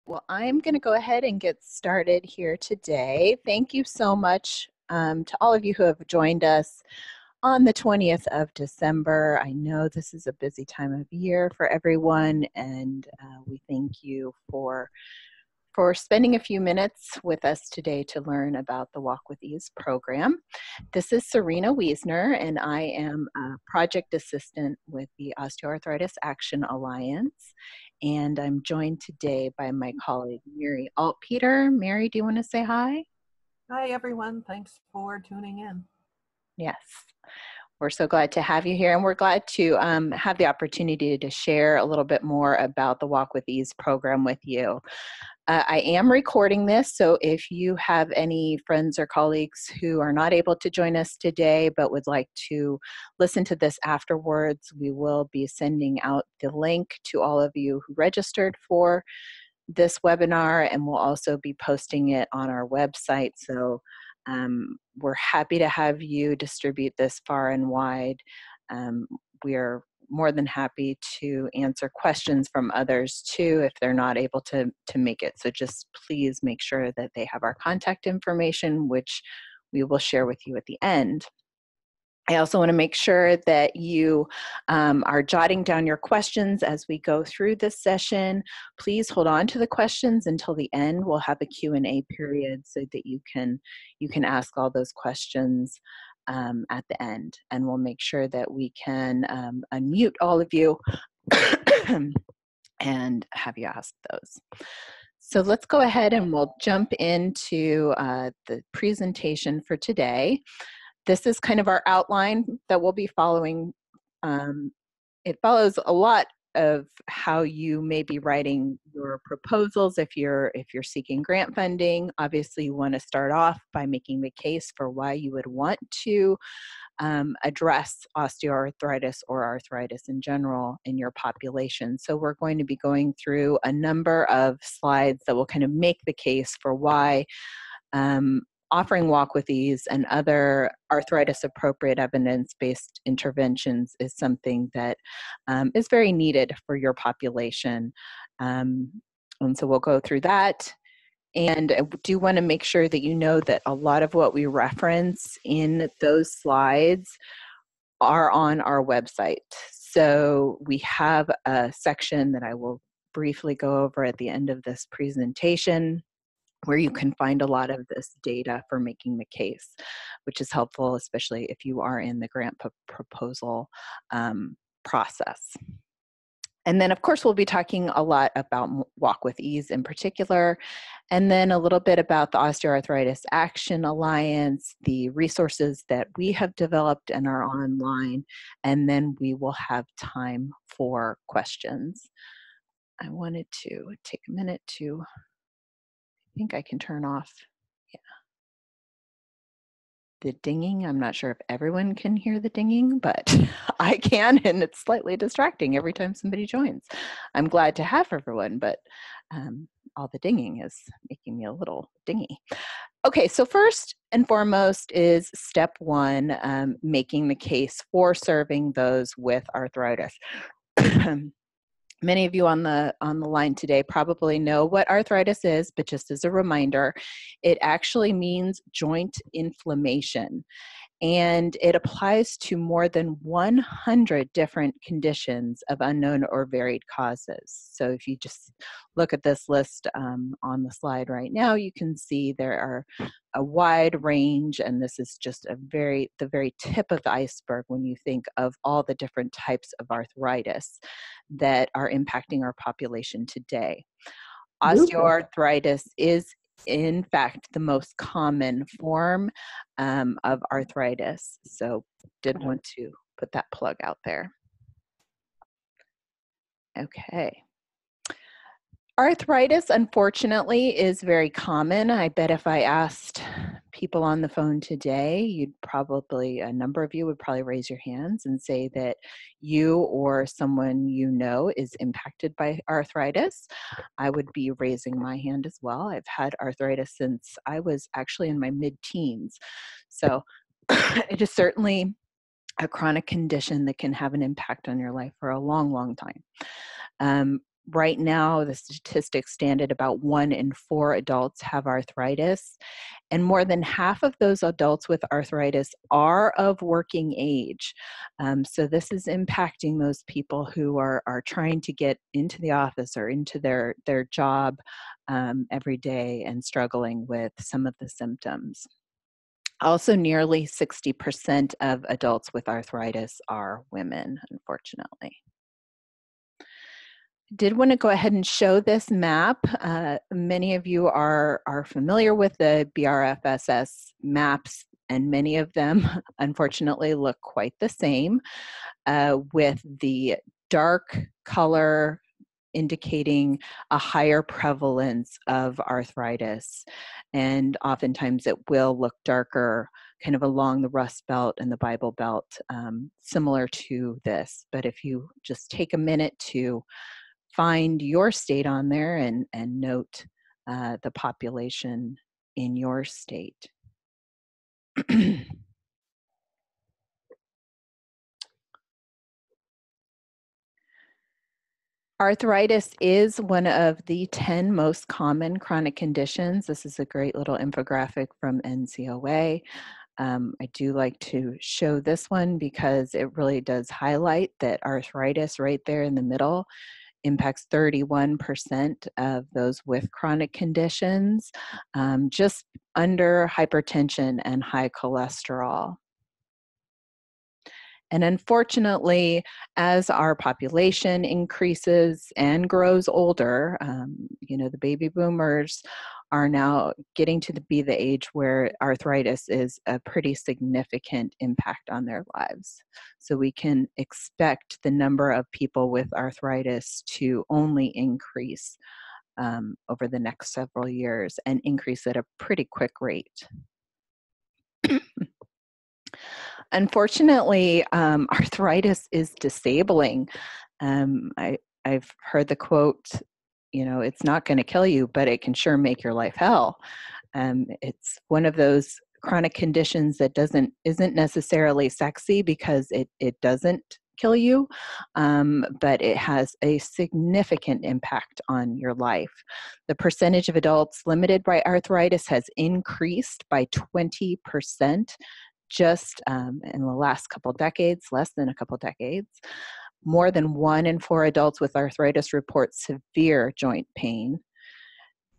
Well, I'm going to go ahead and get started here today. Thank you so much to all of you who have joined us on the 20th of December. I know this is a busy time of year for everyone, and we thank you for spending a few minutes with us today to learn about the Walk with Ease program. This is Serena Wiesner, and I am a project assistant with the OsteoArthritis Action Alliance. And I'm joined today by my colleague, Mary Altpeter. Mary, do you want to say hi? Hi, everyone. Thanks for tuning in. Yes. We're so glad to have you here, and we're glad to have the opportunity to share a little bit more about the Walk with Ease program with you. I am recording this, so if you have any friends or colleagues who are not able to join us today but would like to listen to this afterwards, we will be sending out the link to all of you who registered for this webinar, and we'll also be posting it on our website. So we're happy to have you distribute this far and wide. We're more than happy to answer questions from others too if they're not able to make it. So just please make sure that they have our contact information, which we will share with you at the end. I also want to make sure that you are jotting down your questions as we go through this session. Please hold on to the questions until the end. We'll have a Q&A period so that you can ask all those questions at the end, and we'll make sure that we can unmute all of you and have you ask those. So let's go ahead and we'll jump into the presentation for today. This is kind of our outline that we'll be following. It follows a lot of how you may be writing your proposals if you're seeking grant funding. Obviously, you want to start off by making the case for why you would want to address osteoarthritis or arthritis in general in your population. So we're going to be going through a number of slides that will kind of make the case for why offering Walk with Ease and other arthritis-appropriate evidence-based interventions is something that is very needed for your population. And so we'll go through that. And I do want to make sure that you know that a lot of what we reference in those slides are on our website. So we have a section that I will briefly go over at the end of this presentation, where you can find a lot of this data for making the case, which is helpful, especially if you are in the grant proposal process. And then, of course, we'll be talking a lot about Walk with Ease in particular, and then a little bit about the OsteoArthritis Action Alliance, the resources that we have developed and are online, and then we will have time for questions. I wanted to take a minute to, I think I can turn off, the dinging. I'm not sure if everyone can hear the dinging, but I can, and it's slightly distracting every time somebody joins. I'm glad to have everyone, but all the dinging is making me a little dingy. Okay, so first and foremost is step one, making the case for serving those with arthritis. Many of you on the line today probably know what arthritis is, but just as a reminder, it actually means joint inflammation. And it applies to more than 100 different conditions of unknown or varied causes. So if you just look at this list on the slide right now, you can see there are a wide range, and this is just the very tip of the iceberg when you think of all the different types of arthritis that are impacting our population today. Osteoarthritis is, in fact, the most common form of arthritis. So did want to put that plug out there. Okay. Arthritis, unfortunately, is very common. I bet if I asked people on the phone today, a number of you would probably raise your hands and say that you or someone you know is impacted by arthritis. I would be raising my hand as well. I've had arthritis since I was actually in my mid-teens. So it is certainly a chronic condition that can have an impact on your life for a long, long time. Right now, the statistics stand at about 1 in 4 adults have arthritis, and more than half of those adults with arthritis are of working age. So this is impacting those people who are trying to get into the office or into their job every day and struggling with some of the symptoms. Also, nearly 60% of adults with arthritis are women, unfortunately. Did want to go ahead and show this map. Many of you are familiar with the BRFSS maps, and many of them, unfortunately, look quite the same, with the dark color indicating a higher prevalence of arthritis. And oftentimes it will look darker kind of along the Rust Belt and the Bible Belt, similar to this. But if you just take a minute to find your state on there and note the population in your state. Arthritis is one of the 10 most common chronic conditions. This is a great little infographic from NCOA. I do like to show this one because it really does highlight that arthritis right there in the middle impacts 31% of those with chronic conditions, just under hypertension and high cholesterol. And unfortunately, as our population increases and grows older, the baby boomers are now getting to be the age where arthritis is a pretty significant impact on their lives. So we can expect the number of people with arthritis to only increase over the next several years and increase at a pretty quick rate. Unfortunately, arthritis is disabling. I've heard the quote, it's not going to kill you, but it can sure make your life hell. It's one of those chronic conditions that isn't necessarily sexy because it doesn't kill you, but it has a significant impact on your life. The percentage of adults limited by arthritis has increased by 20%. Just in the last couple decades, less than a couple decades. More than 1 in 4 adults with arthritis report severe joint pain.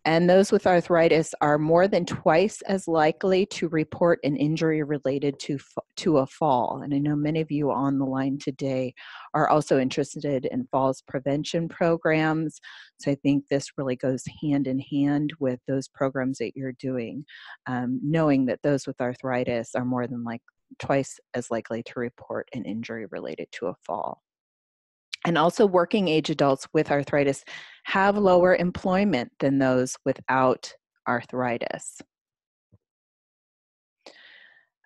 And those with arthritis are more than twice as likely to report an injury related to a fall. And I know many of you on the line today are also interested in falls prevention programs. So I think this really goes hand in hand with those programs that you're doing, knowing that those with arthritis are more than twice as likely to report an injury related to a fall. And also working age adults with arthritis have lower employment than those without arthritis.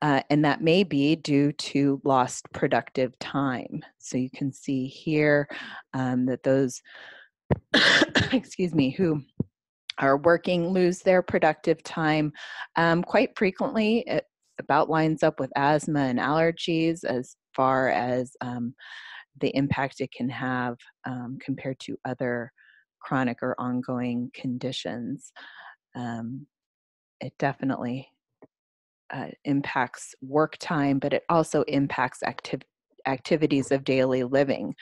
And that may be due to lost productive time. So you can see here that those, who are working lose their productive time quite frequently. It about lines up with asthma and allergies as far as the impact it can have compared to other chronic or ongoing conditions. It definitely impacts work time, but it also impacts activities of daily living.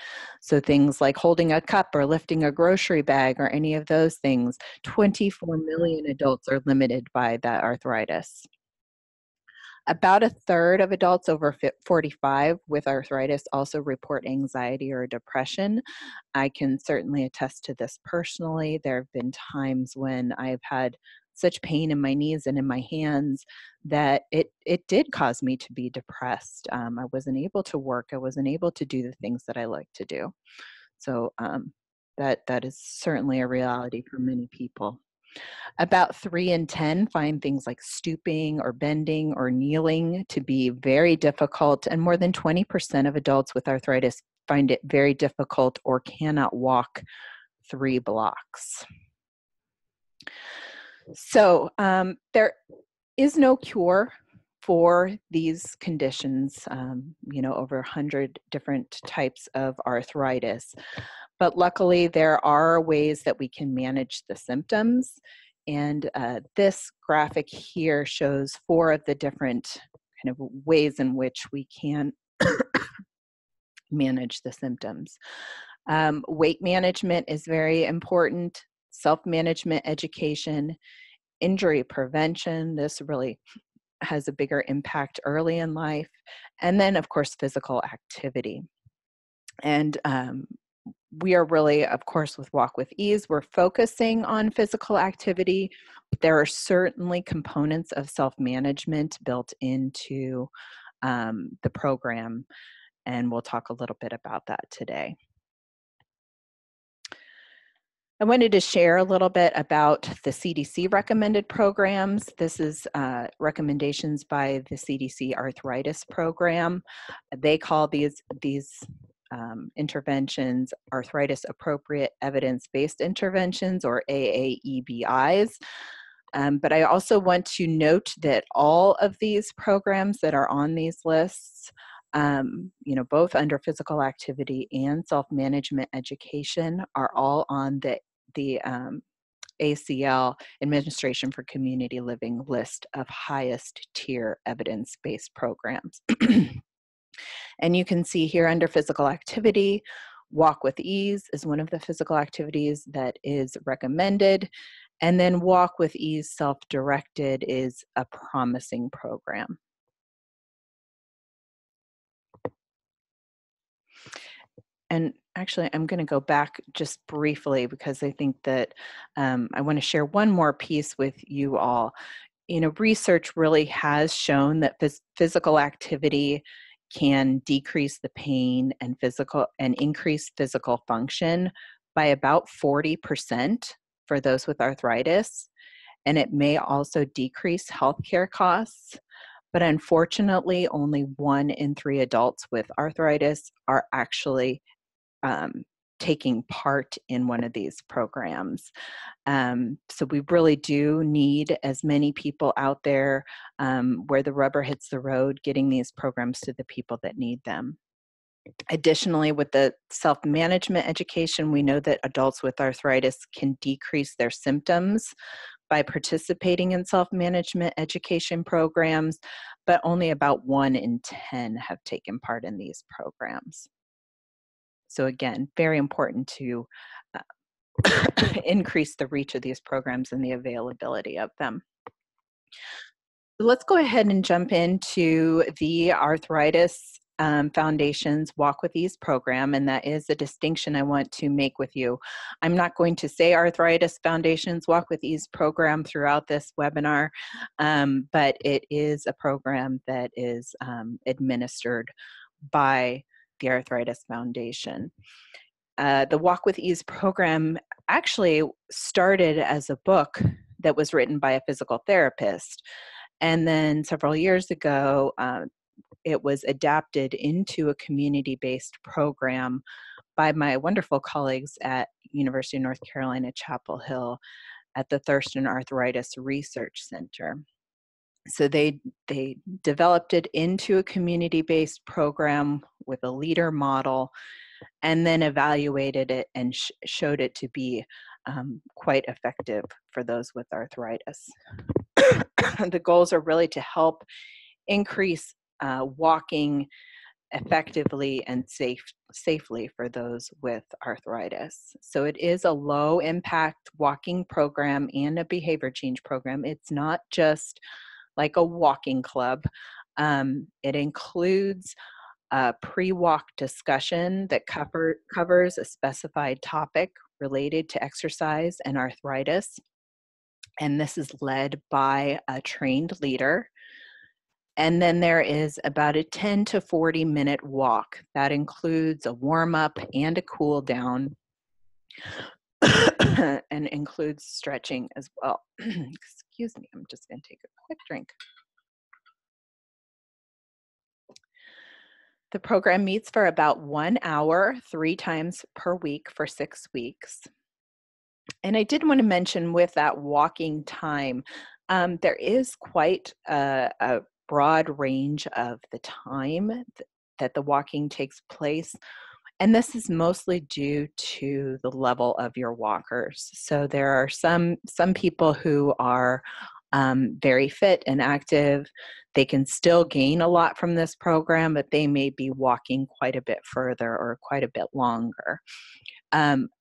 So things like holding a cup or lifting a grocery bag or any of those things, 24 million adults are limited by that arthritis. About a third of adults over 45 with arthritis also report anxiety or depression. I can certainly attest to this personally. There have been times when I've had such pain in my knees and in my hands that it did cause me to be depressed. I wasn't able to work. I wasn't able to do the things that I like to do. So that is certainly a reality for many people. About 3 in 10 find things like stooping or bending or kneeling to be very difficult, and more than 20% of adults with arthritis find it very difficult or cannot walk 3 blocks. So there is no cure for these conditions, over 100 different types of arthritis. But luckily, there are ways that we can manage the symptoms. And this graphic here shows 4 of the different kind of ways in which we can manage the symptoms. Weight management is very important, self-management education, injury prevention. This really has a bigger impact early in life. And then, of course, physical activity. And we are really, of course, with Walk with Ease, we're focusing on physical activity. There are certainly components of self-management built into the program, and we'll talk a little bit about that today. I wanted to share a little bit about the CDC recommended programs. This is recommendations by the CDC Arthritis Program. They call these interventions arthritis appropriate evidence-based interventions, or AAEBIs. But I also want to note that all of these programs that are on these lists, both under physical activity and self-management education, are all on the ACL, Administration for Community Living, list of highest tier evidence-based programs. And you can see here under physical activity, Walk with Ease is one of the physical activities that is recommended. And then Walk with Ease self-directed is a promising program. And actually, I'm going to go back just briefly because I think that I want to share one more piece with you all. Research really has shown that physical activity can decrease the pain and increase physical function by about 40% for those with arthritis. And it may also decrease healthcare costs. But unfortunately, only 1 in 3 adults with arthritis are actually taking part in one of these programs. So we really do need as many people out there where the rubber hits the road, getting these programs to the people that need them. Additionally, with the self-management education, we know that adults with arthritis can decrease their symptoms by participating in self-management education programs, but only about 1 in 10 have taken part in these programs. So again, very important to increase the reach of these programs and the availability of them. Let's go ahead and jump into the Arthritis Foundation's Walk with Ease program, and that is a distinction I want to make with you. I'm not going to say Arthritis Foundation's Walk with Ease program throughout this webinar, but it is a program that is administered by the Arthritis Foundation. The Walk with Ease program actually started as a book that was written by a physical therapist. And then several years ago, it was adapted into a community-based program by my wonderful colleagues at University of North Carolina, Chapel Hill at the Thurston Arthritis Research Center. So they developed it into a community-based program with a leader model, and then evaluated it and showed it to be quite effective for those with arthritis. The goals are really to help increase walking effectively and safely for those with arthritis. So it is a low impact walking program and a behavior change program. It's not just like a walking club. It includes a pre-walk discussion that covers a specified topic related to exercise and arthritis. And this is led by a trained leader. And then there is about a 10 to 40 minute walk. That includes a warm-up and a cool down, and includes stretching as well. Excuse me, I'm just going to take a quick drink. The program meets for about 1 hour, 3 times per week for 6 weeks. And I did want to mention with that walking time, there is quite a broad range of the time that the walking takes place. And this is mostly due to the level of your walkers. So there are some people who are very fit and active. They can still gain a lot from this program, but they may be walking quite a bit further or quite a bit longer.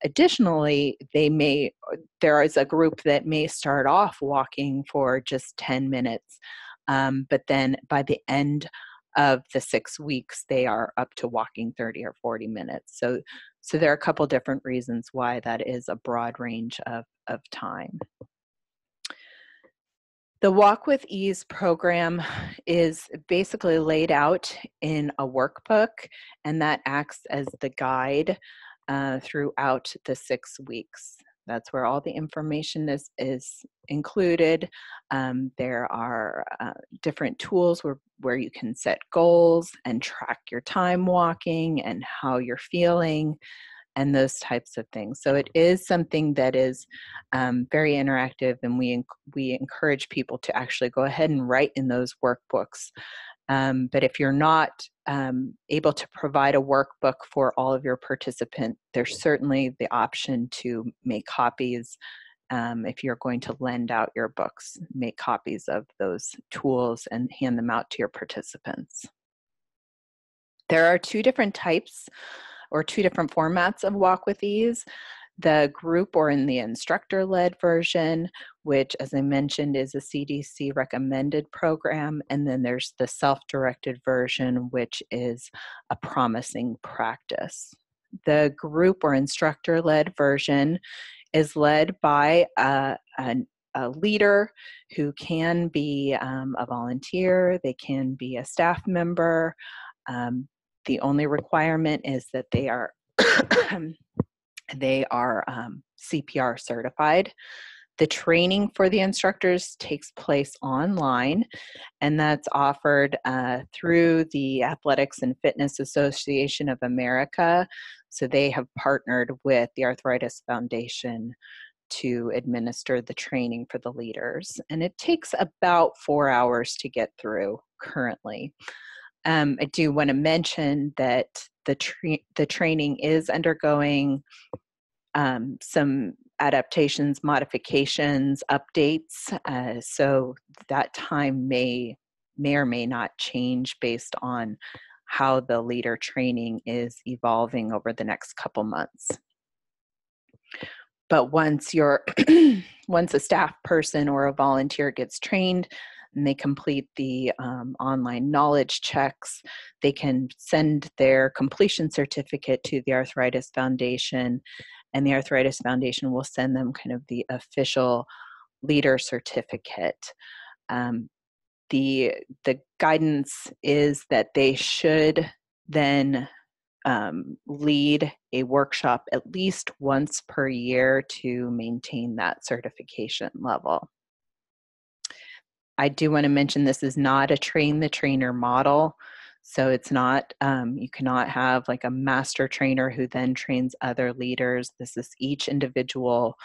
Additionally, there is a group that may start off walking for just 10 minutes, but then by the end of the 6 weeks, they are up to walking 30 or 40 minutes. So there are a couple different reasons why that is a broad range of time. The Walk with Ease program is basically laid out in a workbook, and that acts as the guide throughout the 6 weeks. That's where all the information is included. There are different tools where you can set goals and track your time walking and how you're feeling and those types of things. So it is something that is very interactive, and we encourage people to actually go ahead and write in those workbooks. But if you're not able to provide a workbook for all of your participants, there's certainly the option to make copies. If you're going to lend out your books, make copies of those tools and hand them out to your participants. There are two different types or two different formats of Walk with Ease. The group or in the instructor-led version, which, as I mentioned, is a CDC recommended program, and then there's the self-directed version, which is a promising practice. The group or instructor-led version is led by a leader who can be a volunteer, they can be a staff member. The only requirement is that they are CPR certified. The training for the instructors takes place online, and that's offered through the Athletics and Fitness Association of America. So they have partnered with the Arthritis Foundation to administer the training for the leaders. And it takes about 4 hours to get through currently. I do want to mention that the training is undergoing some adaptations, modifications, updates. So that time may or may not change based on how the leader training is evolving over the next couple months. But once once a staff person or a volunteer gets trained and they complete the online knowledge checks, they can send their completion certificate to the Arthritis Foundation, and the Arthritis Foundation will send them kind of the official leader certificate. The guidance is that they should then lead a workshop at least once per year to maintain that certification level. I do want to mention this is not a train the trainer model. So it's not, you cannot have like a master trainer who then trains other leaders. This is each individual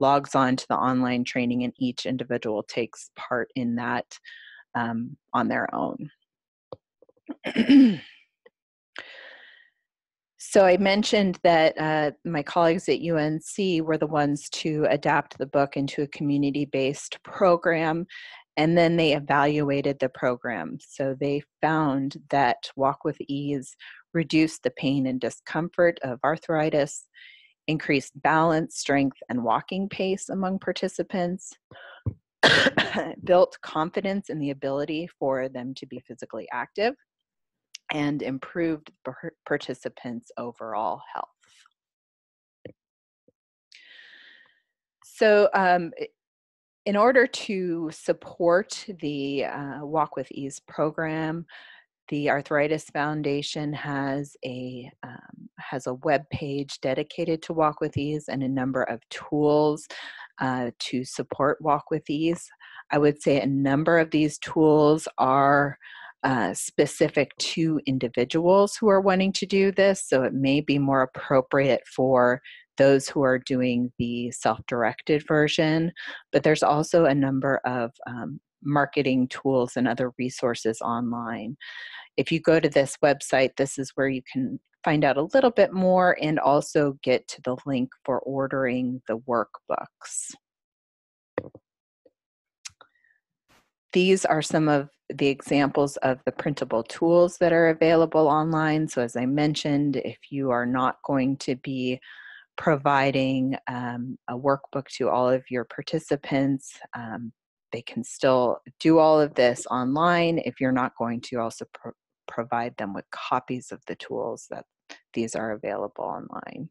logs on to the online training, and each individual takes part in that on their own. So I mentioned that my colleagues at UNC were the ones to adapt the book into a community-based program, and then they evaluated the program. So they found that Walk with Ease reduced the pain and discomfort of arthritis, increased balance, strength, and walking pace among participants, built confidence in the ability for them to be physically active, and improved participants' overall health. So in order to support the Walk with Ease program, the Arthritis Foundation has a web page dedicated to Walk with Ease and a number of tools to support Walk with Ease. I would say a number of these tools are specific to individuals who are wanting to do this, so it may be more appropriate for those who are doing the self-directed version, but there's also a number of marketing tools and other resources online. If you go to this website, this is where you can find out a little bit more and also get to the link for ordering the workbooks. These are some of the examples of the printable tools that are available online. So as I mentioned, if you are not going to be providing a workbook to all of your participants, they can still do all of this online if you're not going to also provide them with copies of the tools. That these are available online.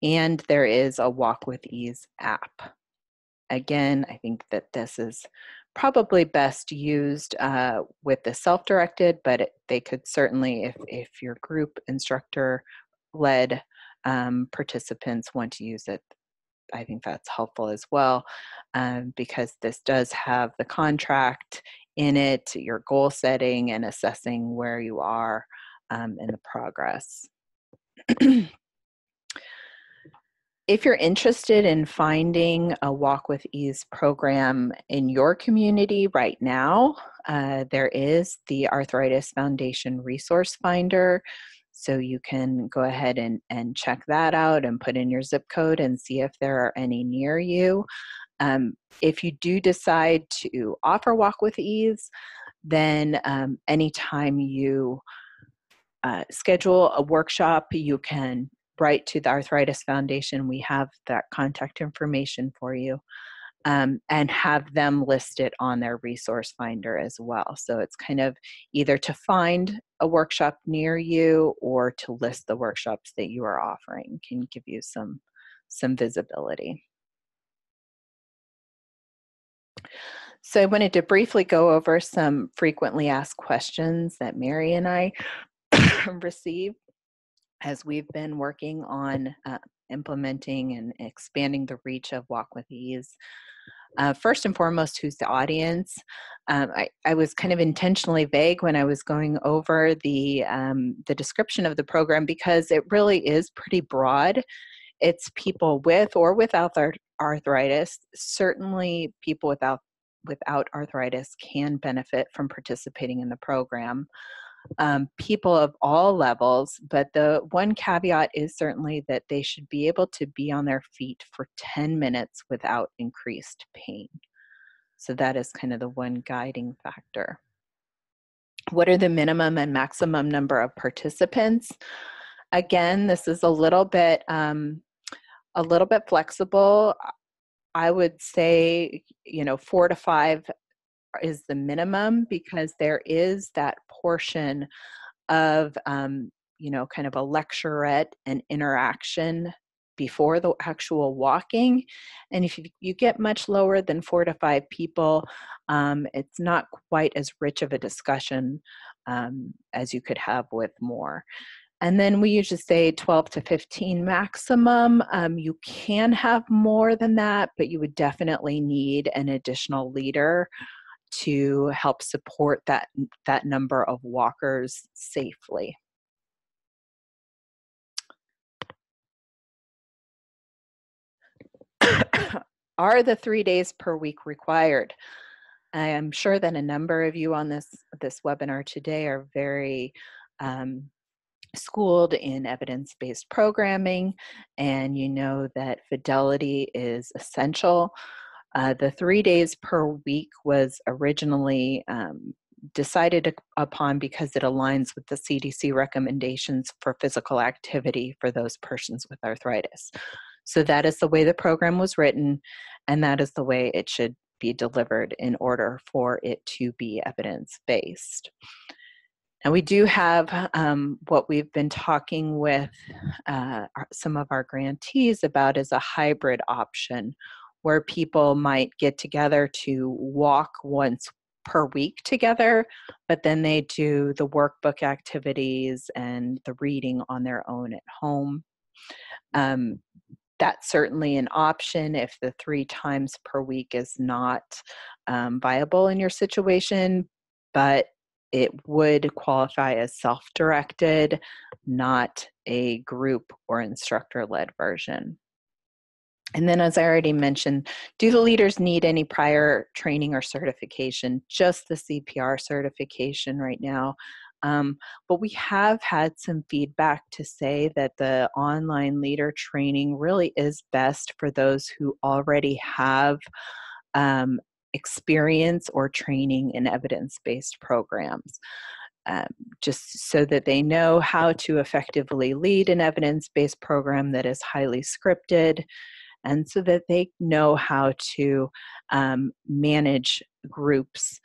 And there is a Walk with Ease app. Again, I think that this is probably best used with the self-directed, but they could certainly, if your group instructor-led participants want to use it, I think that's helpful as well, because this does have the contract in it, your goal setting and assessing where you are in the progress. If you're interested in finding a Walk with Ease program in your community right now, there is the Arthritis Foundation Resource Finder. So you can go ahead and check that out and put in your zip code and see if there are any near you. If you do decide to offer Walk with Ease, then anytime you schedule a workshop, you can write to the Arthritis Foundation. We have that contact information for you, and have them listed on their resource finder as well. So it's kind of either to find a workshop near you or to list the workshops that you are offering. Can give you some visibility. So I wanted to briefly go over some frequently asked questions that Mary and I receive as we've been working on implementing and expanding the reach of Walk with Ease. First and foremost, who's the audience? I was kind of intentionally vague when I was going over the description of the program because it really is pretty broad. It's people with or without arthritis. Certainly people without arthritis can benefit from participating in the program. People of all levels, but the one caveat is certainly that they should be able to be on their feet for 10 minutes without increased pain. So that is kind of the one guiding factor. What are the minimum and maximum number of participants? Again, this is a little bit flexible. I would say, 4 to 5 is the minimum, because there is that portion of, kind of a lecturette and interaction before the actual walking. And if you get much lower than 4 to 5 people, it's not quite as rich of a discussion as you could have with more. And then we usually say 12 to 15 maximum. You can have more than that, but you would definitely need an additional leader to help support that number of walkers safely. Are the 3 days per week required? I am sure that a number of you on this webinar today are very schooled in evidence-based programming, and you know that fidelity is essential. The 3 days per week was originally decided upon because it aligns with the CDC recommendations for physical activity for those persons with arthritis. So that is the way the program was written, and that is the way it should be delivered in order for it to be evidence-based. And we do have what we've been talking with some of our grantees about is a hybrid option, where people might get together to walk once per week together, but then they do the workbook activities and the reading on their own at home. That's certainly an option if the 3 times per week is not viable in your situation, but it would qualify as self-directed, not a group or instructor-led version. And then, as I already mentioned, do the leaders need any prior training or certification? Just the CPR certification right now. But we have had some feedback to say that the online leader training really is best for those who already have experience or training in evidence-based programs. Um, just so that they know how to effectively lead an evidence-based program that is highly scripted, and so that they know how to manage groups.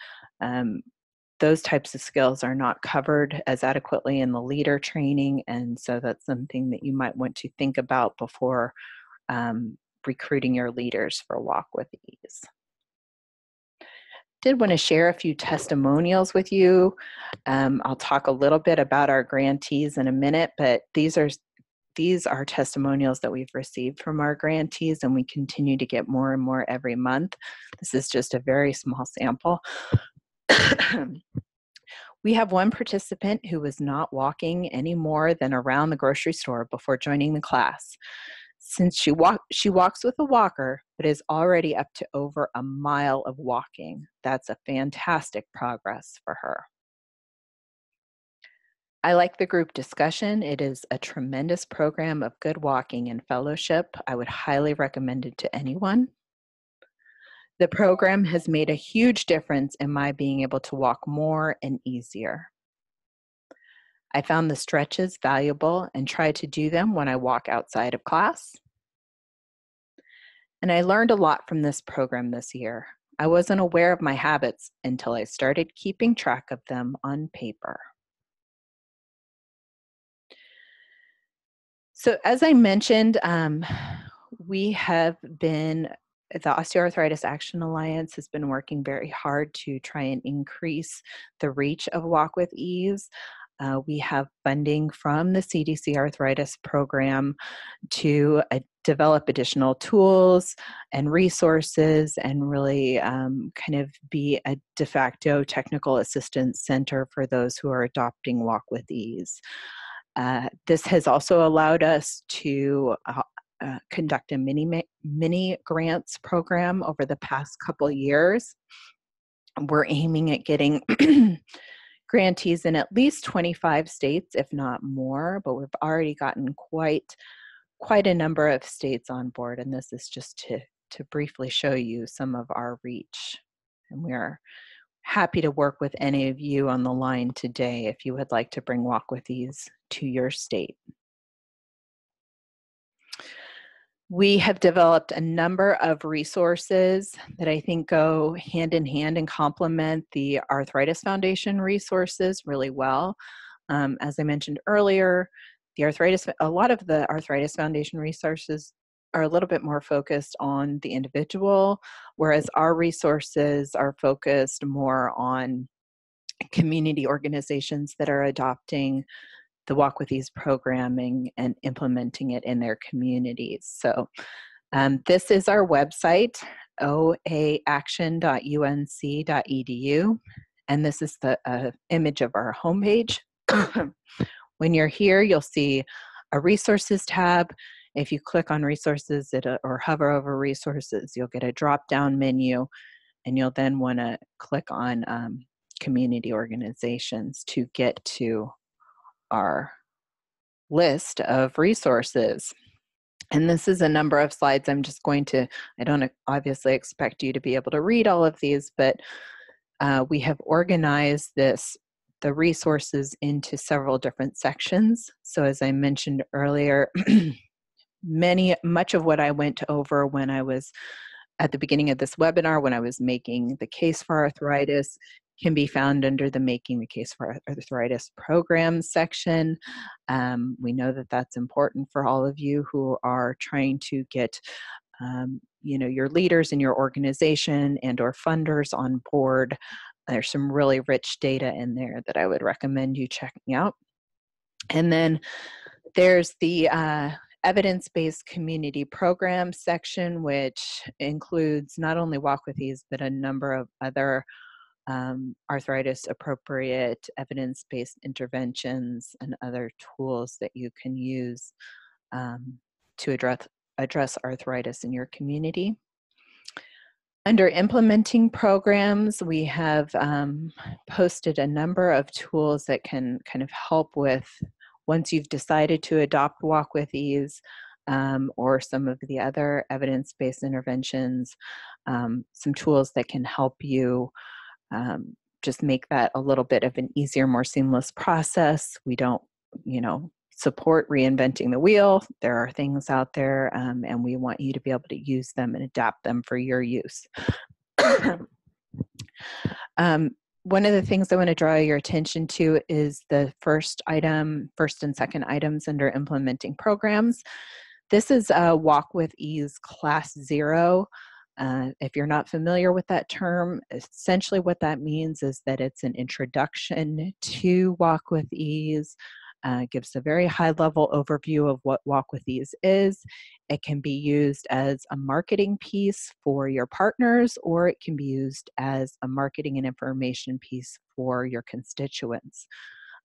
Those types of skills are not covered as adequately in the leader training, and so that's something that you might want to think about before recruiting your leaders for Walk with Ease. Did want to share a few testimonials with you. I'll talk a little bit about our grantees in a minute, but these are testimonials that we've received from our grantees, and we continue to get more and more every month. This is just a very small sample. We have one participant who was not walking any more than around the grocery store before joining the class. Since she walks with a walker, but is already up to over a mile of walking. That's a fantastic progress for her. I like the group discussion. It is a tremendous program of good walking and fellowship. I would highly recommend it to anyone. The program has made a huge difference in my being able to walk more and easier. I found the stretches valuable and try to do them when I walk outside of class. And I learned a lot from this program this year. I wasn't aware of my habits until I started keeping track of them on paper. So as I mentioned, we have been, the OsteoArthritis Action Alliance has been working very hard to try and increase the reach of Walk with Ease. We have funding from the CDC Arthritis Program to develop additional tools and resources and really kind of be a de facto technical assistance center for those who are adopting Walk with Ease. This has also allowed us to conduct a mini grants program over the past couple years. We're aiming at getting grantees in at least 25 states, if not more, but we've already gotten quite a number of states on board, and this is just to briefly show you some of our reach. And we are happy to work with any of you on the line today if you would like to bring Walk with Ease to your state. We have developed a number of resources that I think go hand in hand and complement the Arthritis Foundation resources really well. As I mentioned earlier, a lot of the Arthritis Foundation resources are a little bit more focused on the individual, whereas our resources are focused more on community organizations that are adopting the Walk with Ease programming and implementing it in their communities. So this is our website, oaaction.unc.edu, and this is the image of our homepage. When you're here, you'll see a resources tab. If you click on resources or hover over resources, you'll get a drop-down menu, and you'll then want to click on community organizations to get to our list of resources. And this is a number of slides. I don't obviously expect you to be able to read all of these, but we have organized the resources into several different sections. So as I mentioned earlier, much of what I went over when I was at the beginning of this webinar, when I was making the case for arthritis, can be found under the Making the Case for Arthritis program section. We know that that's important for all of you who are trying to get your leaders in your organization and or funders on board. There's some really rich data in there that I would recommend you checking out. And then there's the evidence-based community program section, which includes not only Walk with Ease, but a number of other arthritis appropriate evidence-based interventions and other tools that you can use to address arthritis in your community. Under implementing programs, we have posted a number of tools that can kind of help with, once you've decided to adopt Walk with Ease, or some of the other evidence-based interventions, some tools that can help you just make that a little bit of an easier, more seamless process. We don't, support reinventing the wheel. There are things out there, and we want you to be able to use them and adapt them for your use. One of the things I want to draw your attention to is the first and second items under implementing programs. This is a Walk with Ease Class 0. If you're not familiar with that term, essentially what that means is that it's an introduction to Walk with Ease. Gives a very high-level overview of what Walk with Ease is. It can be used as a marketing piece for your partners, or it can be used as a marketing and information piece for your constituents.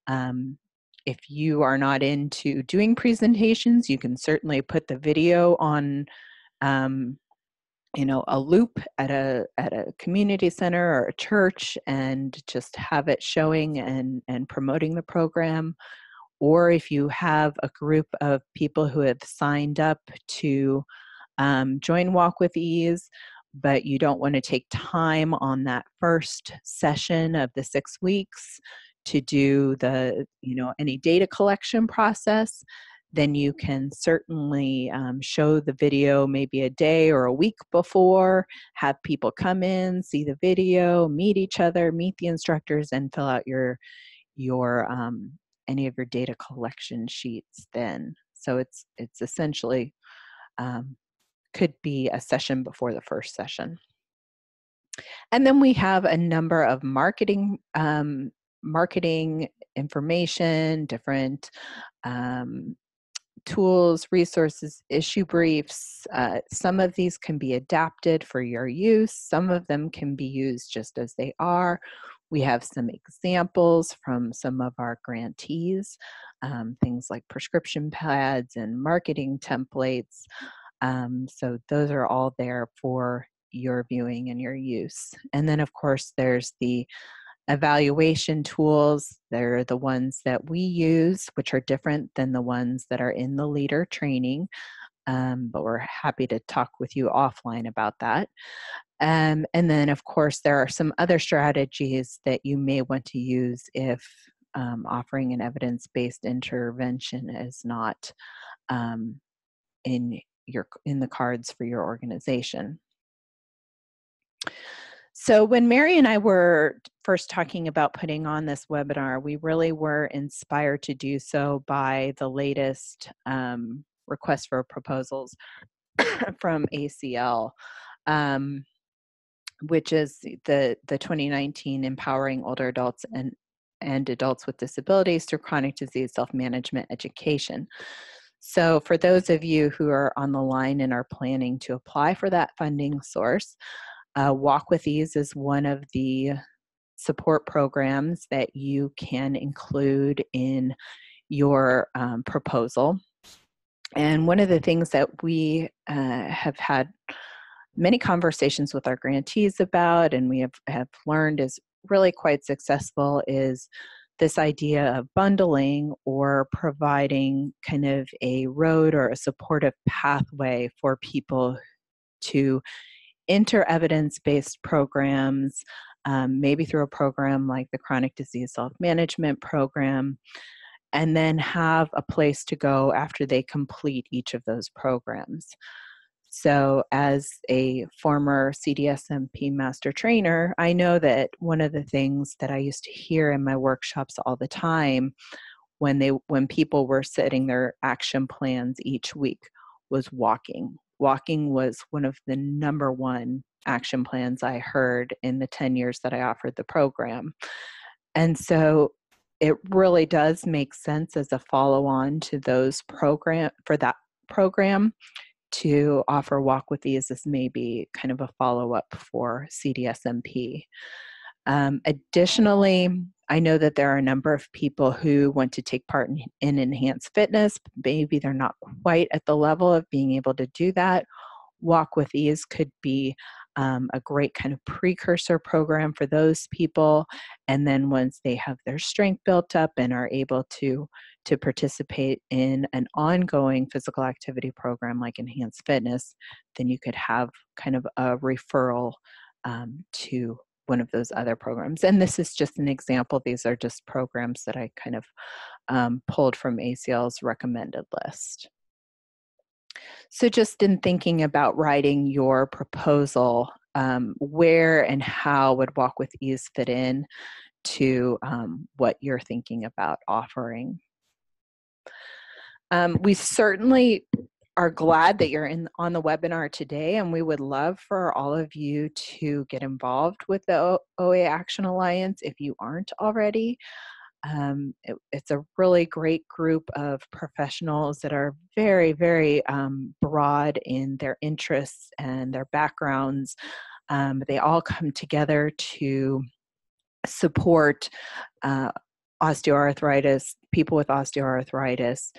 If you are not into doing presentations, you can certainly put the video on a loop at a community center or a church and just have it showing and promoting the program. Or if you have a group of people who have signed up to join Walk with Ease, but you don't want to take time on that first session of the 6 weeks to do the, any data collection process, then you can certainly show the video maybe a day or a week before, have people come in, see the video, meet each other, meet the instructors, and fill out your any of your data collection sheets then. So it's essentially could be a session before the first session. And then we have a number of marketing information, different tools, resources, issue briefs. Some of these can be adapted for your use. Some of them can be used just as they are. We have some examples from some of our grantees, things like prescription pads and marketing templates. So those are all there for your viewing and your use. And then, of course, there's the evaluation tools. They're the ones that we use, which are different than the ones that are in the leader training. But we're happy to talk with you offline about that. And then, of course, there are some other strategies that you may want to use if offering an evidence-based intervention is not in the cards for your organization. So when Mary and I were first talking about putting on this webinar, we really were inspired to do so by the latest request for proposals from ACL. Which is the 2019 Empowering Older Adults and Adults with Disabilities Through Chronic Disease Self-Management Education. So for those of you who are on the line and are planning to apply for that funding source, Walk with Ease is one of the support programs that you can include in your proposal. And one of the things that we have had many conversations with our grantees about, and we have learned is really quite successful, is this idea of bundling or providing kind of a road or a supportive pathway for people to enter evidence-based programs, maybe through a program like the Chronic Disease Self-Management Program, and then have a place to go after they complete each of those programs. So as a former CDSMP master trainer, I know that one of the things that I used to hear in my workshops all the time when people were setting their action plans each week was walking. Walking was one of the number one action plans I heard in the 10 years that I offered the program. And so it really does make sense as a follow-on to that program to offer Walk with Ease as maybe kind of a follow-up for CDSMP. Additionally, I know that there are a number of people who want to take part in enhanced fitness. Maybe they're not quite at the level of being able to do that. Walk with Ease could be a great kind of precursor program for those people. And then once they have their strength built up and are able to participate in an ongoing physical activity program like enhanced fitness, then you could have kind of a referral to one of those other programs. And this is just an example. These are just programs that I kind of pulled from ACL's recommended list. So just in thinking about writing your proposal, where and how would Walk with Ease fit in to what you're thinking about offering? We certainly are glad that you're on the webinar today, and we would love for all of you to get involved with the OA Action Alliance if you aren't already. It's a really great group of professionals that are very, very broad in their interests and their backgrounds. They all come together to support osteoarthritis, people with osteoarthritis,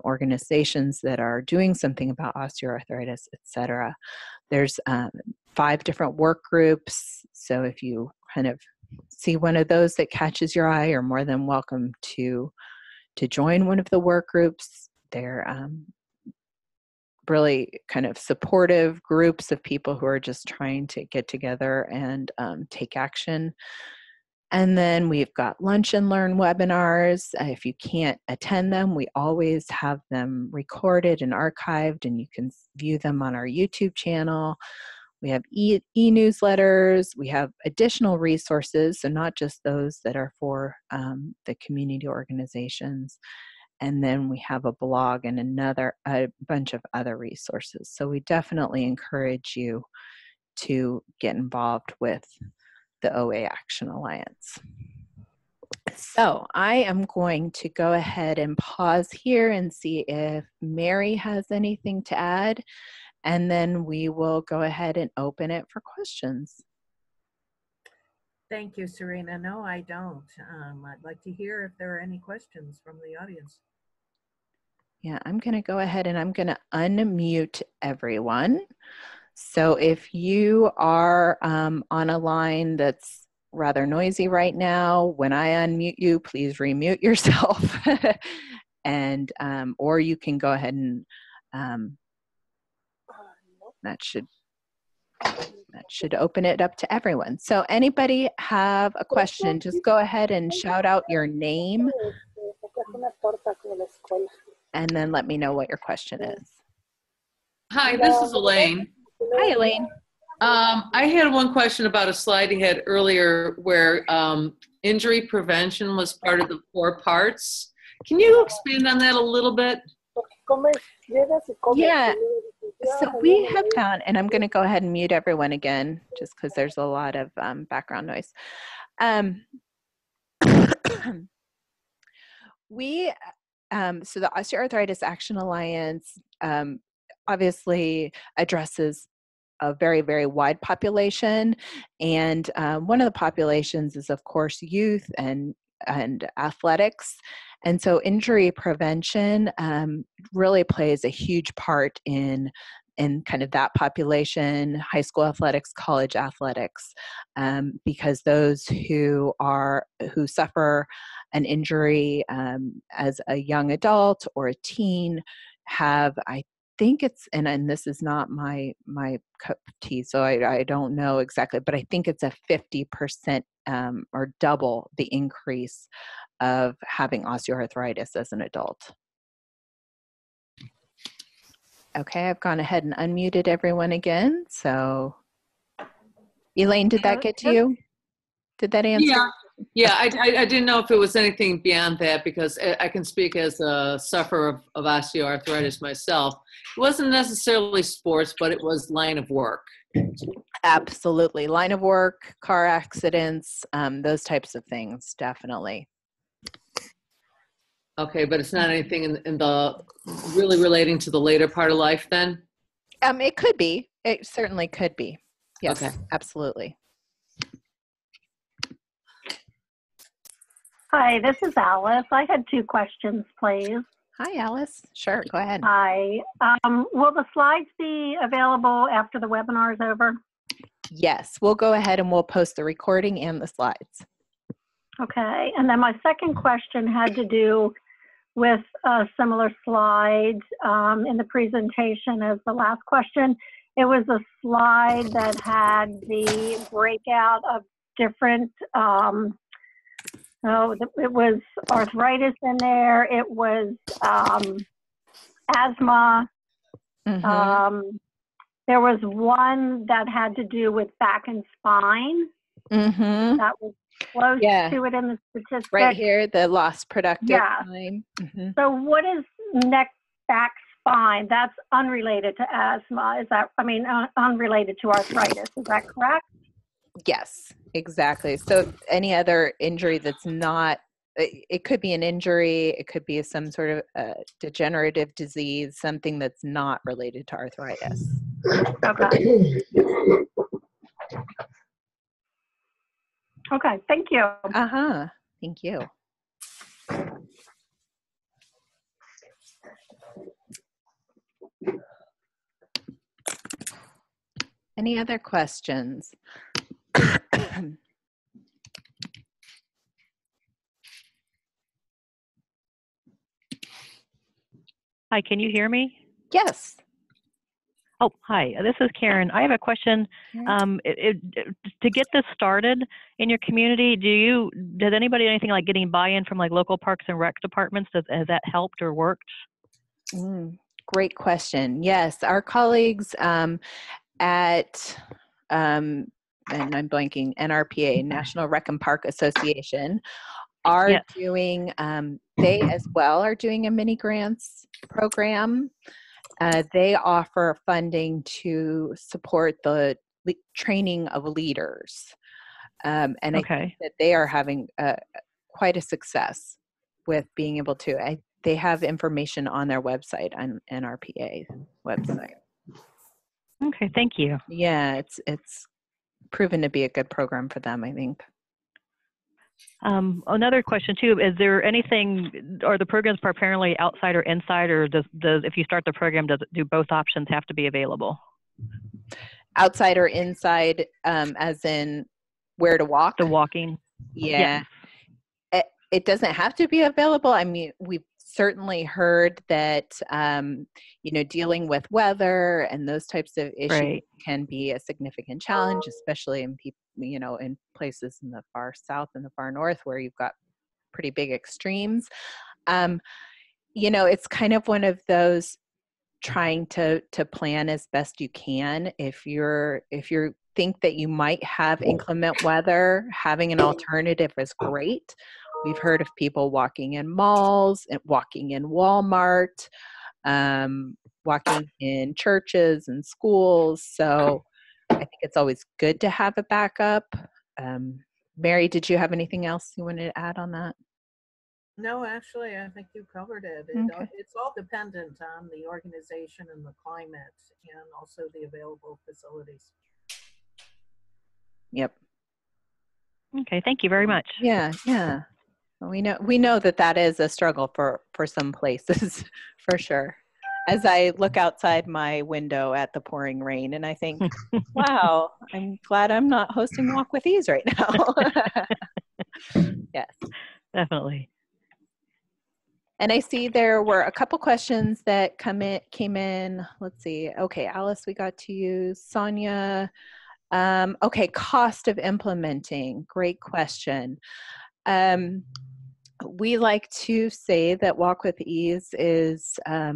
organizations that are doing something about osteoarthritis, etc. There's 5 different work groups, so if you kind of see one of those that catches your eye, you're more than welcome to join one of the work groups. They're really kind of supportive groups of people who are just trying to get together and take action. And then we've got lunch and learn webinars. If you can't attend them, we always have them recorded and archived, and you can view them on our YouTube channel. We have e-newsletters. We have additional resources, so not just those that are for the community organizations. And then we have a blog and a bunch of other resources. So we definitely encourage you to get involved with the OA Action Alliance. So I am going to go ahead and pause here and see if Mary has anything to add, and then we will go ahead and open it for questions. Thank you, Serena. No, I don't. I'd like to hear if there are any questions from the audience. Yeah, I'm going to go ahead and I'm going to unmute everyone. So if you are on a line that's rather noisy right now, when I unmute you, please remute yourself. And or you can go ahead and that should open it up to everyone. So anybody have a question, just go ahead and shout out your name and then let me know what your question is. Hi, this is Elaine. Hi, Elaine. I had one question about a slide you had earlier where injury prevention was part of the 4 parts. Can you expand on that a little bit? Yeah, so we have found, and I'm going to go ahead and mute everyone again, just because there's a lot of background noise. So the OsteoArthritis Action Alliance obviously addresses a very, very wide population. And one of the populations is, of course, youth and athletics. And so injury prevention really plays a huge part in kind of that population, high school athletics, college athletics, because those who suffer an injury as a young adult or a teen have, I think it's, and this is not my cup of tea, so I don't know exactly, but I think it's a 50% or double the increase of having osteoarthritis as an adult. Okay, I've gone ahead and unmuted everyone again. So, Elaine, did that get to you? Did that answer? Yeah. I didn't know if it was anything beyond that, because I can speak as a sufferer of osteoarthritis myself. It wasn't necessarily sports, but it was line of work. Absolutely. Line of work, car accidents, those types of things, definitely. Okay, but it's not anything in the really relating to the later part of life then? It could be. It certainly could be. Yes, okay. Absolutely. Hi, this is Alice. I had two questions, please. Hi, Alice. Sure, go ahead. Hi. Will the slides be available after the webinar is over? Yes, we'll go ahead and we'll post the recording and the slides. Okay. And then my second question had to do with a similar slide in the presentation as the last question. It was a slide that had the breakout of different, it was arthritis in there, it was asthma. There was one that had to do with back and spine. That was close to it in the statistics. Right here, the lost productive time. So what is neck, back, spine? That's unrelated to asthma. Is that, unrelated to arthritis. Is that correct? Yes, exactly. So any other injury that's not, it could be an injury, it could be some sort of degenerative disease, something that's not related to arthritis. Okay. Okay, thank you. Thank you. Any other questions? Hi, can you hear me? Yes. Oh, hi, this is Karen. I have a question. To get this started in your community, does anybody do anything like getting buy-in from like local parks and rec departments? Has that helped or worked? Great question. Yes, our colleagues at, and I'm blanking, NRPA, National Rec and Park Association, are doing, they as well are doing a mini grants program. They offer funding to support the training of leaders. And I think that they are having quite a success with being able to, they have information on their website, on NRPA website. Okay, thank you. Yeah, it's proven to be a good program for them, I think. Another question too, is there anything, are the programs primarily outside or inside, or does if you start the program, do both options have to be available? Outside or inside, as in where to walk? The walking. Yeah. It doesn't have to be available. I mean, we've certainly heard that, dealing with weather and those types of issues can be a significant challenge, especially in people, in places in the far south and the far north where you've got pretty big extremes. It's kind of one of those trying to plan as best you can. If you think that you might have inclement weather, having an alternative is great. We've heard of people walking in malls, and walking in Walmart, walking in churches and schools. So I think it's always good to have a backup. Mary, did you have anything else you wanted to add on that? No, actually, I think you covered it. It's all dependent on the organization and the climate, and also the available facilities. Yep. Okay, thank you very much. Yeah. We know that is a struggle for some places, for sure. As I look outside my window at the pouring rain, and I think, wow, I'm glad I'm not hosting Walk with Ease right now. Yes. Definitely. And I see there were a couple questions that came in. Let's see. Okay, Alice, we got to you. Sonia. Okay, cost of implementing. Great question. We like to say that Walk with Ease is a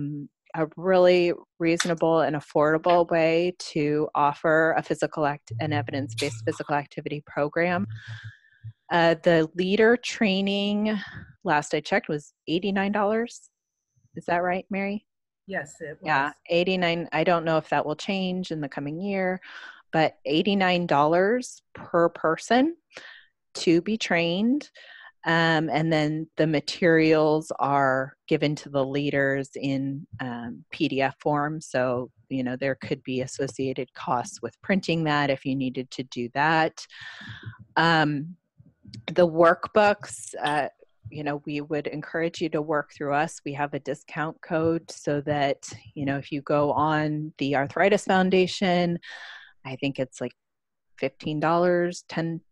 really reasonable and affordable way to offer an evidence-based physical activity program. The leader training, last I checked, was $89. Is that right, Mary? Yes, it was. Yeah, $89. I don't know if that will change in the coming year, but $89 per person to be trained. And then the materials are given to the leaders in PDF form. So, there could be associated costs with printing that if you needed to do that. The workbooks, we would encourage you to work through us. We have a discount code so that, if you go on the Arthritis Foundation, I think it's like $15,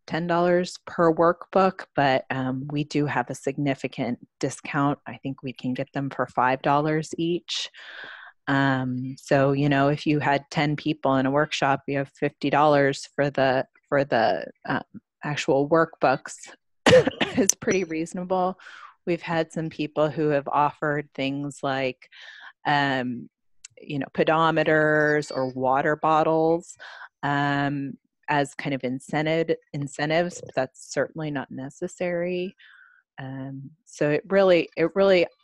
$10 per workbook, but we do have a significant discount. I think we can get them for $5 each. So, if you had 10 people in a workshop, you have $50 for the actual workbooks. Is pretty reasonable. We've had some people who have offered things like, pedometers or water bottles as kind of incentives, but that's certainly not necessary. So it really,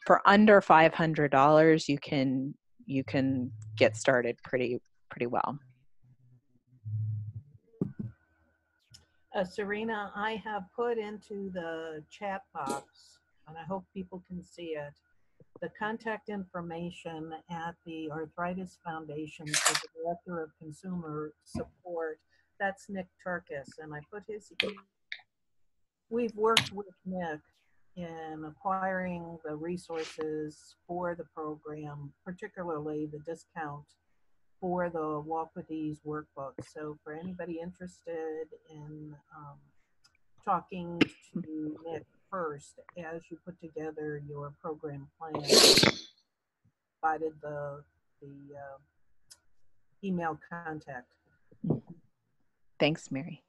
for under $500, you can get started pretty well. Serena, I have put into the chat box, and I hope people can see it, the contact information at the Arthritis Foundation for the Director of Consumer Support. That's Nick Turkis, and I put his email. We've worked with Nick in acquiring the resources for the program, particularly the discount for the Walk with Ease workbook. So for anybody interested in talking to Nick first as you put together your program plan, provided the email contact. Thanks, Mary.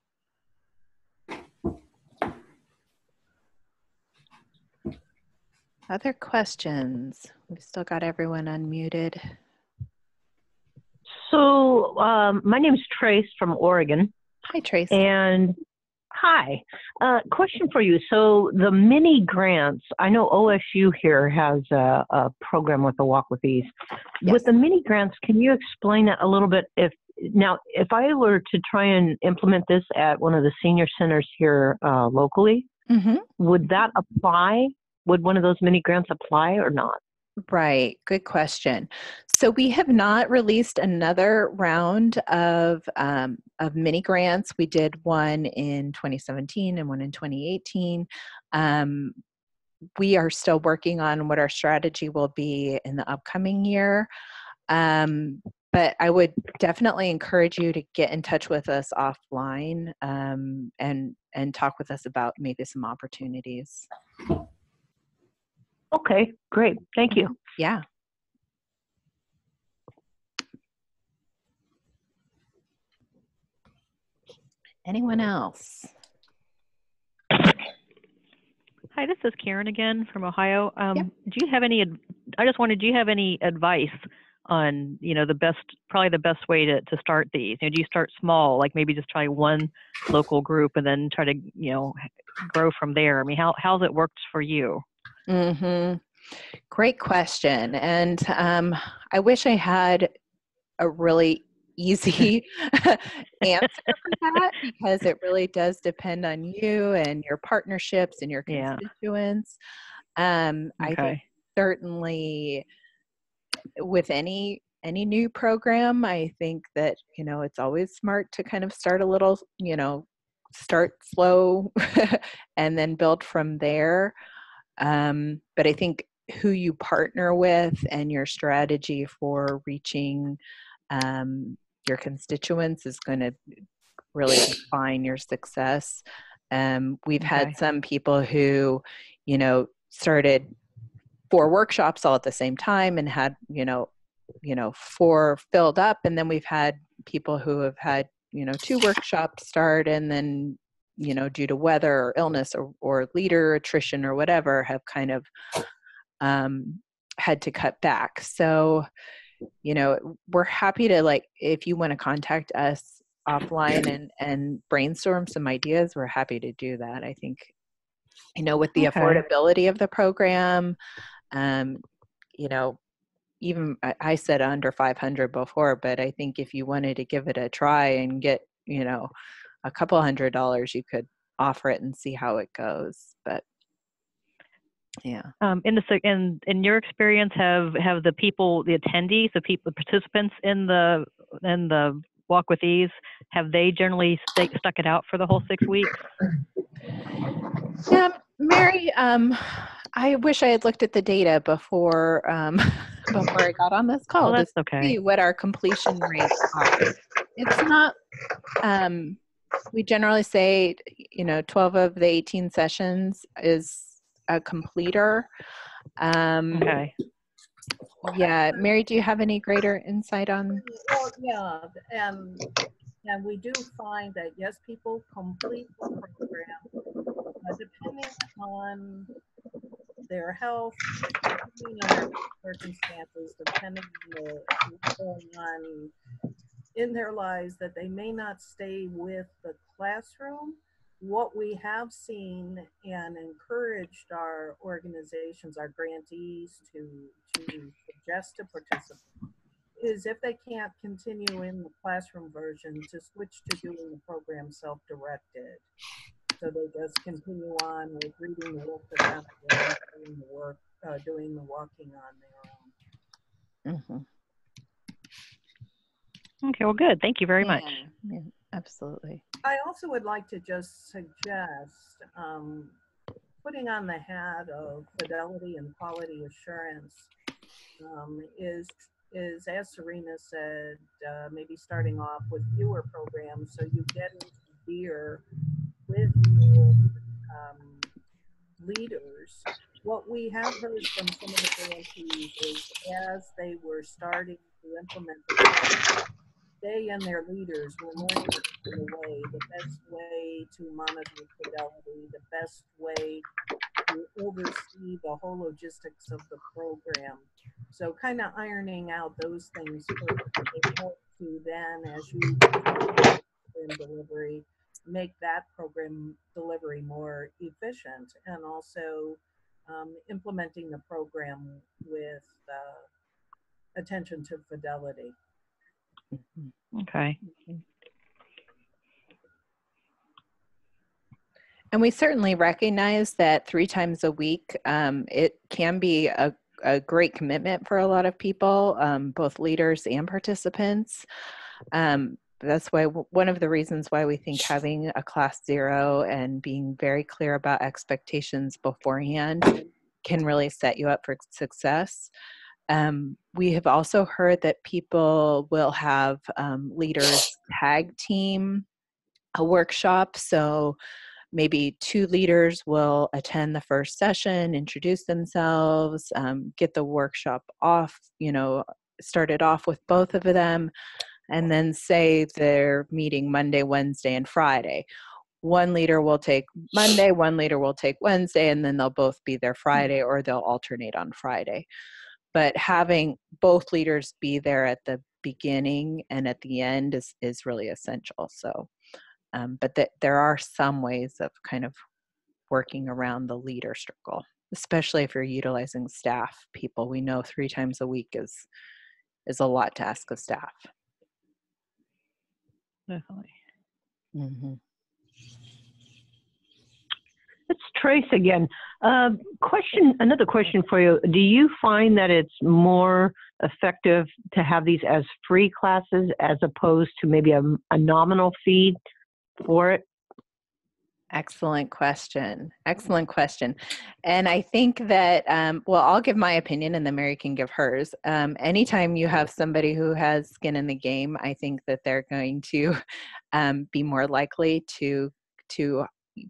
Other questions? We've still got everyone unmuted. So my name is Trace from Oregon. Hi, Trace. And hi. Question for you. So the mini grants, I know OSU here has a program with the Walk with Ease. Yes. With the mini grants, can you explain that a little bit? If I were to try and implement this at one of the senior centers here locally, would that apply? Would one of those mini grants apply or not? Right. Good question. So we have not released another round of mini grants. We did one in 2017 and one in 2018. We are still working on what our strategy will be in the upcoming year. But I would definitely encourage you to get in touch with us offline and talk with us about maybe some opportunities. Okay, great. Thank you. Yeah. Anyone else? Hi, this is Karen again from Ohio. Do you have any, do you have any advice on, probably the best way to start these? Do you start small, like maybe just try one local group and then try to, grow from there? I mean, how's it worked for you? Great question. And I wish I had a really easy answer for that, because it really does depend on you and your partnerships and your constituents. I think certainly with any new program, I think that, it's always smart to kind of start a little, start slow and then build from there. But I think who you partner with and your strategy for reaching your constituents is going to really define your success. We've had some people who, started 4 workshops all at the same time and had, 4 filled up. And then we've had people who have had, 2 workshops start and then, due to weather or illness or leader attrition or whatever, have kind of had to cut back. So, we're happy to, if you want to contact us offline and brainstorm some ideas, we're happy to do that. I think, with the affordability of the program, even I said under 500 before, but I think if you wanted to give it a try and get, a couple $100, you could offer it and see how it goes. But yeah. In your experience, have the people, the attendees, the participants in the Walk with Ease, have they generally stuck it out for the whole 6 weeks? Yeah, Mary, I wish I had looked at the data before before I got on this call Oh, to that's okay. see what our completion rates are. It's not. We generally say, 12 of the 18 sessions is a completer. Okay. Yeah, Mary, do you have any greater insight on? Well, yeah, and we do find that yes, people complete the program, depending on their health, depending on their circumstances, depending on what's going on in their lives, that they may not stay with the classroom. What we have seen and encouraged our organizations, our grantees to suggest to participants is if they can't continue in the classroom version to switch to doing the program self-directed. So they just continue on with reading the work around them, doing the work, doing the walking on their own. Mm-hmm. Okay, well, good. Thank you very much. Yeah, absolutely. I also would like to just suggest putting on the hat of fidelity and quality assurance is, as Serena said, maybe starting off with fewer programs so you get into gear with your leaders. What we have heard from some of the grantees is as they were starting to implement the program, they and their leaders were learning the best way to monitor fidelity, the best way to oversee the whole logistics of the program. So kind of ironing out those things first, it helps to then, as you in delivery, make that program delivery more efficient, and also implementing the program with attention to fidelity. Okay. And we certainly recognize that 3 times a week, it can be a great commitment for a lot of people, both leaders and participants. That's why one of the reasons why we think having a class 0 and being very clear about expectations beforehand can really set you up for success. We have also heard that people will have leaders tag team a workshop. So maybe 2 leaders will attend the first session, introduce themselves, get the workshop off, started off with both of them, and then say they're meeting Monday, Wednesday, and Friday. One leader will take Monday, one leader will take Wednesday, and then they'll both be there Friday, or they'll alternate on Friday. But having both leaders be there at the beginning and at the end is really essential. So, but there are some ways of kind of working around the leader circle, especially if you're utilizing staff people. We know 3 times a week is a lot to ask of staff. Definitely. Mm-hmm. It's Trace again. Another question for you. Do you find that it's more effective to have these as free classes as opposed to maybe a nominal fee for it? Excellent question. Excellent question. And I think that, I'll give my opinion and then Mary can give hers. Anytime you have somebody who has skin in the game, I think that they're going to be more likely to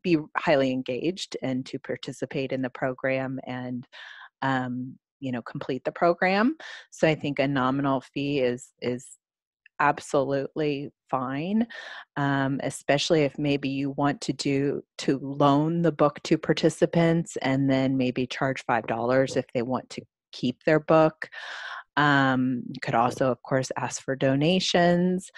be highly engaged and to participate in the program and, complete the program. So I think a nominal fee is absolutely fine, especially if maybe you want to loan the book to participants and then maybe charge $5 if they want to keep their book. You could also, of course, ask for donations.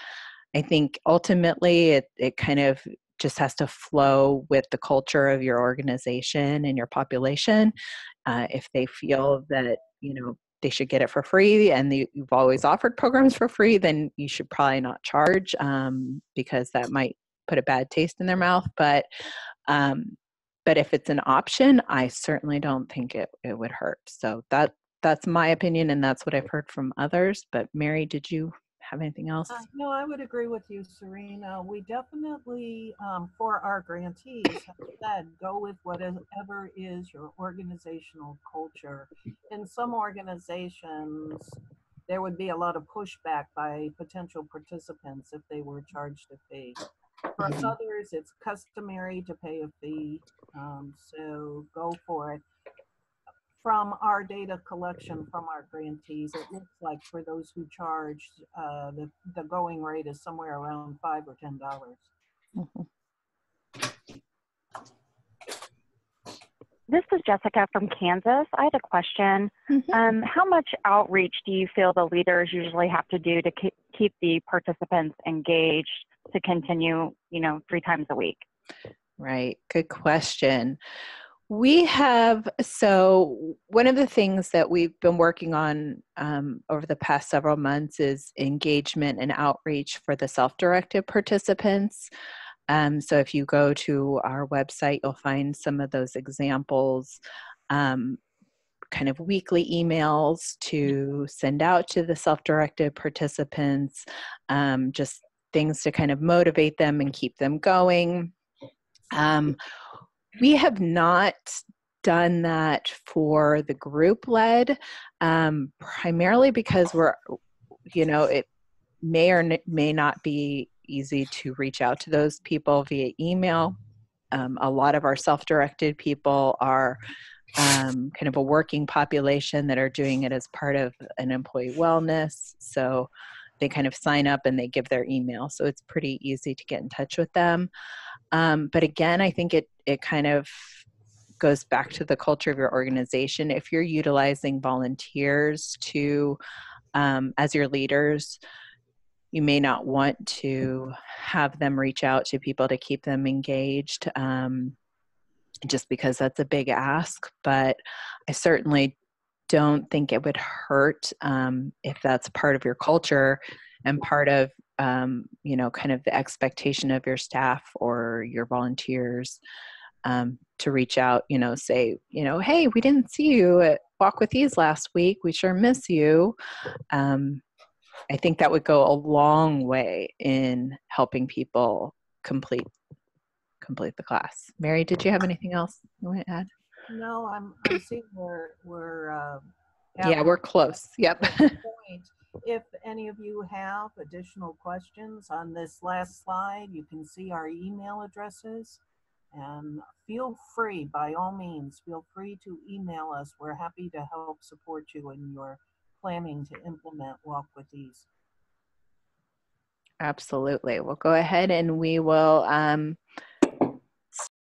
I think ultimately it kind of just has to flow with the culture of your organization and your population. If they feel that, they should get it for free and you've always offered programs for free, then you should probably not charge because that might put a bad taste in their mouth. But if it's an option, I certainly don't think it would hurt. So that's my opinion and that's what I've heard from others. But Mary, did you have anything else? No, I would agree with you, Serena. We definitely, for our grantees, have said go with whatever is your organizational culture. In some organizations, there would be a lot of pushback by potential participants if they were charged a fee. For others, it's customary to pay a fee, so go for it. From our data collection from our grantees, it looks like for those who charged, the going rate is somewhere around $5 or $10. This is Jessica from Kansas. I had a question. How much outreach do you feel the leaders usually have to do to keep the participants engaged to continue, 3 times a week? Right. Good question. So one of the things that we've been working on over the past several months is engagement and outreach for the self-directed participants. So if you go to our website, you'll find some of those examples, kind of weekly emails to send out to the self-directed participants, just things to kind of motivate them and keep them going. We have not done that for the group-led, primarily because it may or may not be easy to reach out to those people via email. A lot of our self-directed people are kind of a working population that are doing it as part of an employee wellness. So they kind of sign up and they give their email. So it's pretty easy to get in touch with them. But again, I think it kind of goes back to the culture of your organization. If you're utilizing volunteers as your leaders, you may not want to have them reach out to people to keep them engaged, just because that's a big ask. But I certainly don't think it would hurt if that's part of your culture and part of kind of the expectation of your staff or your volunteers, to reach out, say, hey, we didn't see you at Walk with Ease last week. We sure miss you. I think that would go a long way in helping people complete the class. Mary, did you have anything else you want to add? No, I'm seeing we're we're close. Yep. point. If any of you have additional questions on this last slide, you can see our email addresses, and feel free, by all means, feel free to email us. We're happy to help support you in your planning to implement Walk with Ease. Absolutely. We'll go ahead and we will